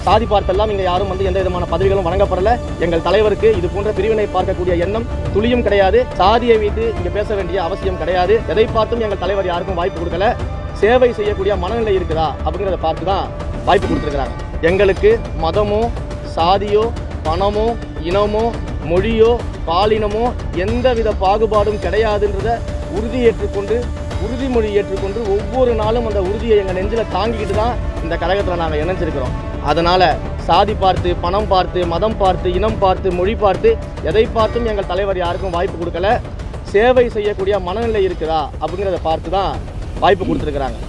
சாதி பார்த்தெல்லாம் இங்கே யாரும் எந்த விதமான பதவிகளும் வழங்கப்படல. எங்கள் தலைவருக்கு இது போன்ற பிரிவினை பார்க்கக்கூடிய எண்ணம் துளியும் கிடையாது. சாதியை வைத்து இங்கே பேச வேண்டிய அவசியம் கிடையாது. எதை பார்த்தும் எங்கள் தலைவர் யாருக்கும் வாய்ப்பு கொடுக்கல. சேவை செய்யக்கூடிய மனநிலை இருக்குதா அப்படிங்கிறத பார்த்து தான் வாய்ப்பு கொடுத்துருக்குறாங்க. எங்களுக்கு மதமோ சாதியோ பணமோ இனமோ மொழியோ பாலினமோ எந்தவித பாகுபாடும் கிடையாதுன்றத உறுதிமொழி ஏற்றுக்கொண்டு ஒவ்வொரு நாளும் அந்த உறுதியை எங்கள் நெஞ்சில் தாங்கிக்கிட்டு தான் இந்த கழகத்தில் நாங்கள் இணைஞ்சிருக்கிறோம். அதனால் சாதி பார்த்து பணம் பார்த்து மதம் பார்த்து இனம் பார்த்து மொழி பார்த்து எதை பார்த்தும் எங்கள் தலைவர் யாருக்கும் வாய்ப்பு கொடுக்கல. சேவை செய்யக்கூடிய மனநிலை இருக்குதா அப்படிங்கிறத பார்த்து தான் வாய்ப்பு கொடுத்துருக்குறாங்க.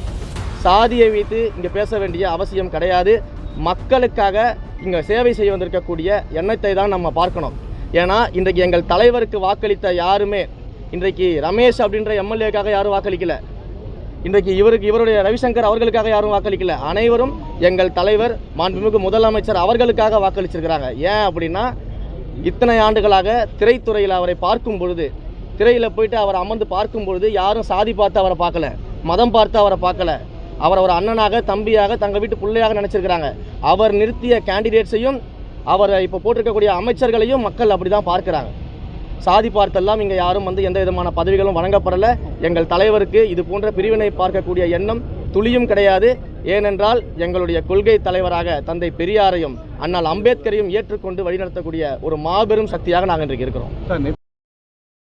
சாதியை வைத்து இங்கே பேச வேண்டிய அவசியம் கிடையாது. மக்களுக்காக இங்கே சேவை செய்ய வந்திருக்கக்கூடிய எண்ணத்தை தான் நம்ம பார்க்கணும். ஏன்னா இன்றைக்கு எங்கள் தலைவருக்கு வாக்களித்த யாருமே இன்றைக்கு ரமேஷ் அப்படின்ற எம்எல்ஏக்காக யாரும் வாக்களிக்கல. இன்றைக்கு இவருடைய ரவிசங்கர் அவர்களுக்காக யாரும் வாக்களிக்கல. அனைவரும் எங்கள் தலைவர் மாண்புமிகு முதலமைச்சர் அவர்களுக்காக வாக்களிச்சிருக்கிறாங்க. ஏன் அப்படின்னா இத்தனை ஆண்டுகளாக திரைத்துறையில் அவரை பார்க்கும் பொழுது, திரையில் போயிட்டு அவர் அமர்ந்து பார்க்கும் பொழுது யாரும் சாதி பார்த்து அவரை பார்க்கல, மதம் பார்த்து அவரை பார்க்கல. அவர் ஒரு அண்ணனாக தம்பியாக தங்கள் வீட்டு பிள்ளையாக நினச்சிருக்கிறாங்க. அவர் நிறுத்திய கேண்டிடேட்ஸையும் அவர் இப்போ போட்டிருக்கக்கூடிய அமைச்சர்களையும் மக்கள் அப்படி தான் பார்க்குறாங்க. சாதி பார்த்தெல்லாம் இங்கே யாரும் எந்த விதமான பதவிகளும் வழங்கப்படலை. எங்கள் தலைவருக்கு இது போன்ற பிரிவினை பார்க்கக்கூடிய எண்ணம் துளியும் கிடையாது. ஏனென்றால் எங்களுடைய கொள்கை தலைவராக தந்தை பெரியாரையும் அண்ணல் அம்பேத்கரையும் ஏற்றுக்கொண்டு வழிநடத்தக்கூடிய ஒரு மாபெரும் சக்தியாக நாங்கள் இன்றைக்கு இருக்கிறோம்.